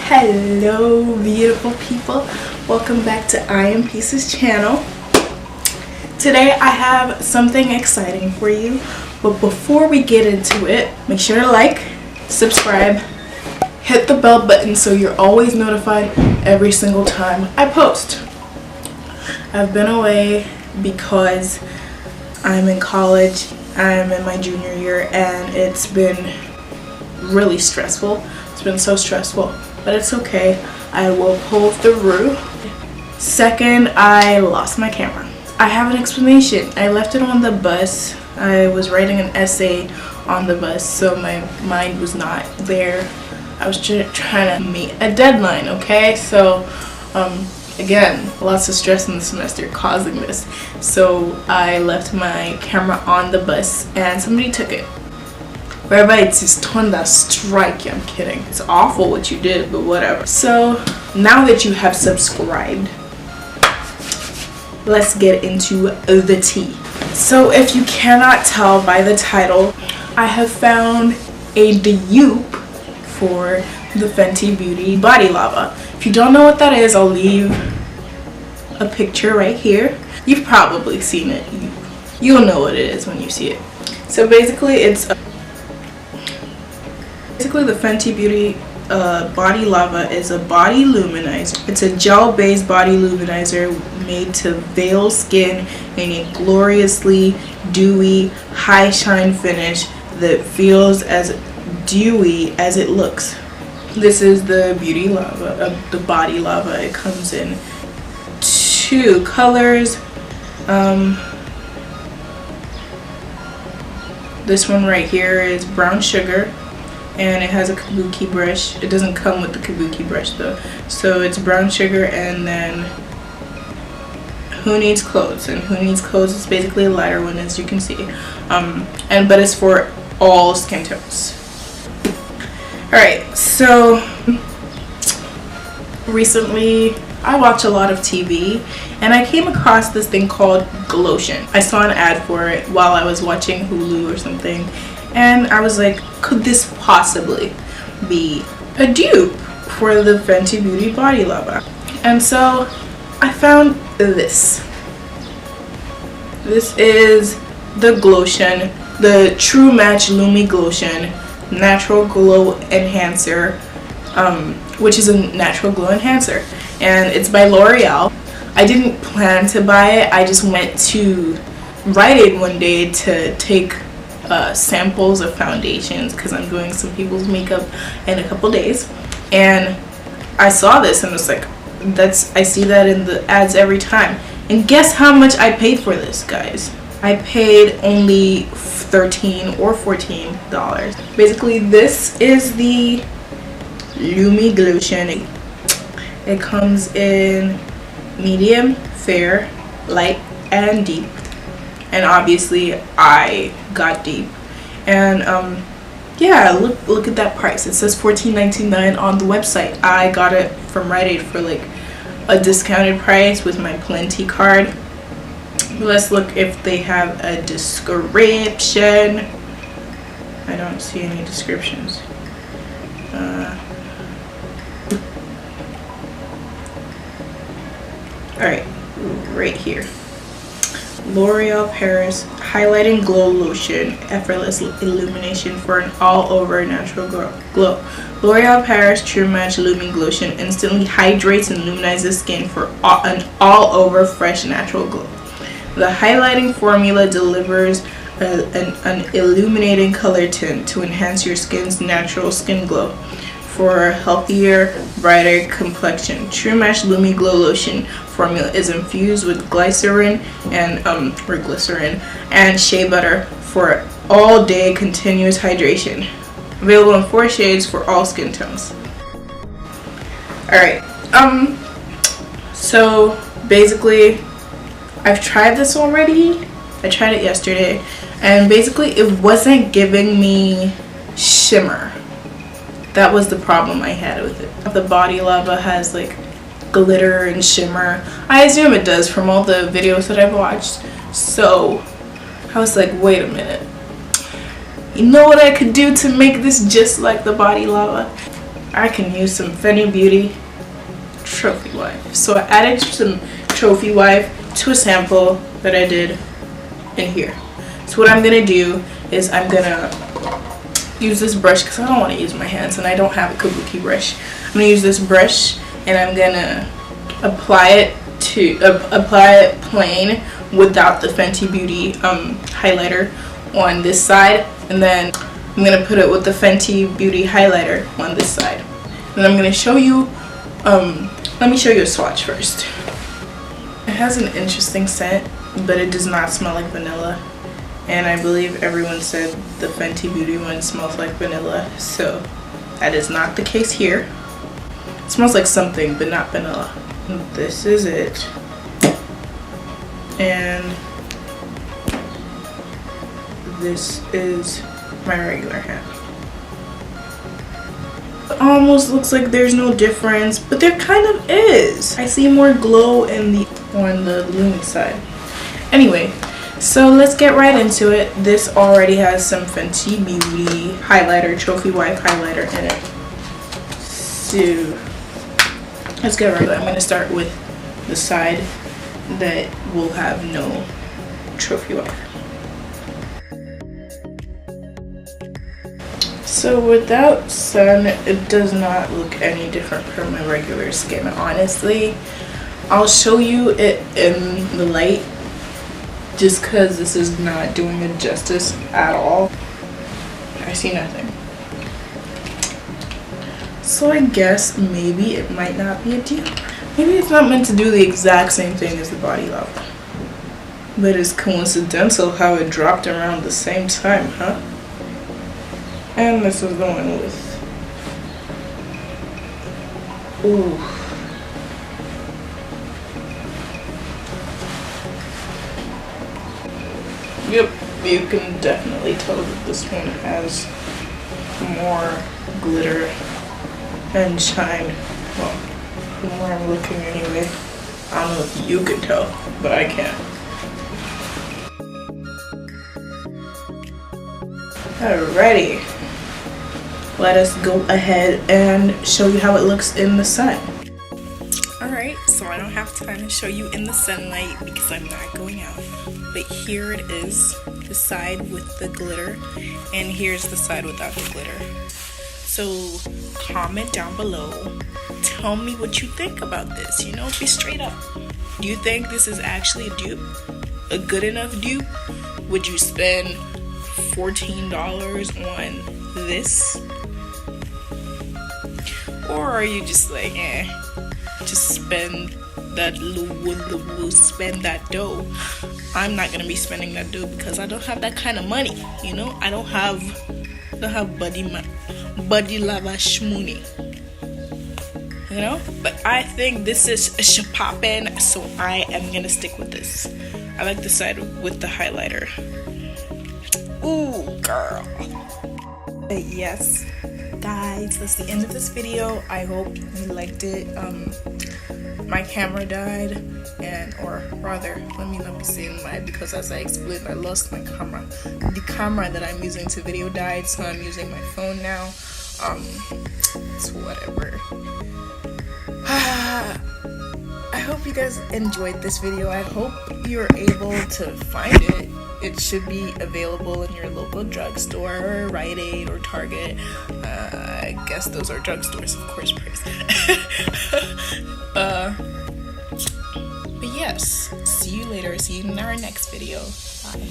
Hello beautiful people, welcome back to I Am Pieces channel. Today I have something exciting for you, but before we get into it, make sure to like, subscribe, hit the bell button so you're always notified every single time I post. I've been away because I'm in college. I'm in my junior year and it's been really stressful. It's been so stressful, but it's okay. I will pull through. Second, I lost my camera. I have an explanation. I left it on the bus. I was writing an essay on the bus, so my mind was not there. I was trying to meet a deadline, okay? So, again, lots of stress in the semester causing this. So I left my camera on the bus and somebody took it. Whereby it's just on that strike. I'm kidding. It's awful what you did, but whatever. So now that you have subscribed, let's get into the tea. So if you cannot tell by the title, I have found a dupe for the Fenty Beauty Body Lava. If you don't know what that is, I'll leave a picture right here. You've probably seen it. You'll know what it is when you see it. So basically the Fenty Beauty Body Lava is a body luminizer. It's a gel-based body luminizer made to veil skin in a gloriously dewy, high shine finish that feels as dewy as it looks. This is the Beauty Lava, the Body Lava. It comes in two colors. This one right here is brown sugar, and it has a kabuki brush. It doesn't come with the kabuki brush though. So it's brown sugar, and then Who Needs Clothes. And Who Needs Clothes is basically a lighter one, as you can see. But it's for all skin tones. Alright, so recently I watch a lot of TV and I came across this thing called Glotion. I saw an ad for it while I was watching Hulu or something, and I was like, could this possibly be a dupe for the Fenty Beauty Body Lava? And so I found this. This is the Glotion, the True Match Lumi Glotion Natural Glow Enhancer, which is a natural glow enhancer, and it's by L'Oreal. I didn't plan to buy it. I just went to Rite Aid one day to take samples of foundations because I'm doing some people's makeup in a couple days, and I saw this and was like, I see that in the ads every time. And guess how much I paid for this, guys? I paid only $13 or $14. Basically, this is the Lumi Glotion. It comes in medium, fair, light, and deep. And obviously, I got deep. And yeah, look at that price. It says $14.99 on the website. I got it from Rite Aid for like a discounted price with my Plenty card. Let's look if they have a description. I don't see any descriptions. Alright, right here. L'Oreal Paris Highlighting Glow Lotion, effortless illumination for an all-over natural glow. L'Oreal Paris True Match Lumi Glotion instantly hydrates and luminizes skin for an all-over fresh natural glow. The highlighting formula delivers an illuminating color tint to enhance your skin's natural skin glow for a healthier, brighter complexion. True Match Lumi Glow Lotion formula is infused with glycerin and shea butter for all-day continuous hydration. Available in 4 shades for all skin tones. Alright, so basically I've tried this already. I tried it yesterday, and basically it wasn't giving me shimmer. That was the problem I had with it. The Body Lava has like glitter and shimmer. I assume it does from all the videos that I've watched. So I was like, wait a minute. You know what I could do to make this just like the Body Lava? I can use some Fenty Beauty Trophy Wife. So I added some Trophy Wife to a sample that I did in here. So what I'm gonna do is I'm gonna use this brush because I don't want to use my hands and I don't have a kabuki brush. I'm gonna use this brush and I'm gonna apply it plain without the Fenty Beauty highlighter on this side, and then I'm gonna put it with the Fenty Beauty highlighter on this side. And I'm gonna show you. Let me show you a swatch first. It has an interesting scent, but it does not smell like vanilla. And I believe everyone said the Fenty Beauty one smells like vanilla, so that is not the case here. It smells like something, but not vanilla. This is it. And this is my regular hand. It almost looks like there's no difference, but there kind of is. I see more glow on the Lumi side. Anyway, so let's get right into it. This already has some Fenty Beauty highlighter, Trophy Wife highlighter in it. So let's get right into it. I'm going to start with the side that will have no Trophy Wife. So without sun, it does not look any different from my regular skin, honestly. I'll show you it in the light just because this is not doing it justice at all. I see nothing. So I guess maybe it might not be a deal. Maybe it's not meant to do the exact same thing as the Body Love. But it's coincidental how it dropped around the same time, huh? And this is going with, ooh. Yep, you can definitely tell that this one has more glitter and shine. Well, from where I'm looking anyway. I don't know if you can tell, but I can. Alrighty. Let us go ahead and show you how it looks in the sun. Alright, so I don't have time to show you in the sunlight because I'm not going out. But here it is, the side with the glitter, and here's the side without the glitter. So comment down below. Tell me what you think about this. You know, be straight up. Do you think this is actually a dupe? A good enough dupe? Would you spend $14 on this? Or are you just like, just spend that spend that dough? I'm not gonna be spending that dough because I don't have that kind of money, you know. I don't have buddy lava shmoony, you know. But I think this is shapoppin', so I am gonna stick with this. I like the side with the highlighter. Ooh, girl. But yes, guys, that's the end of this video. I hope you liked it. My camera died, or rather, let me not be saying why, because as I explained, I lost my camera. The camera that I'm using to video died, so I'm using my phone now. It's whatever. I hope you guys enjoyed this video. I hope you're able to find it. It should be available in your local drugstore, or Rite Aid, or Target. I guess those are drugstores, of course, Price. But yes, see you later. See you in our next video. Bye.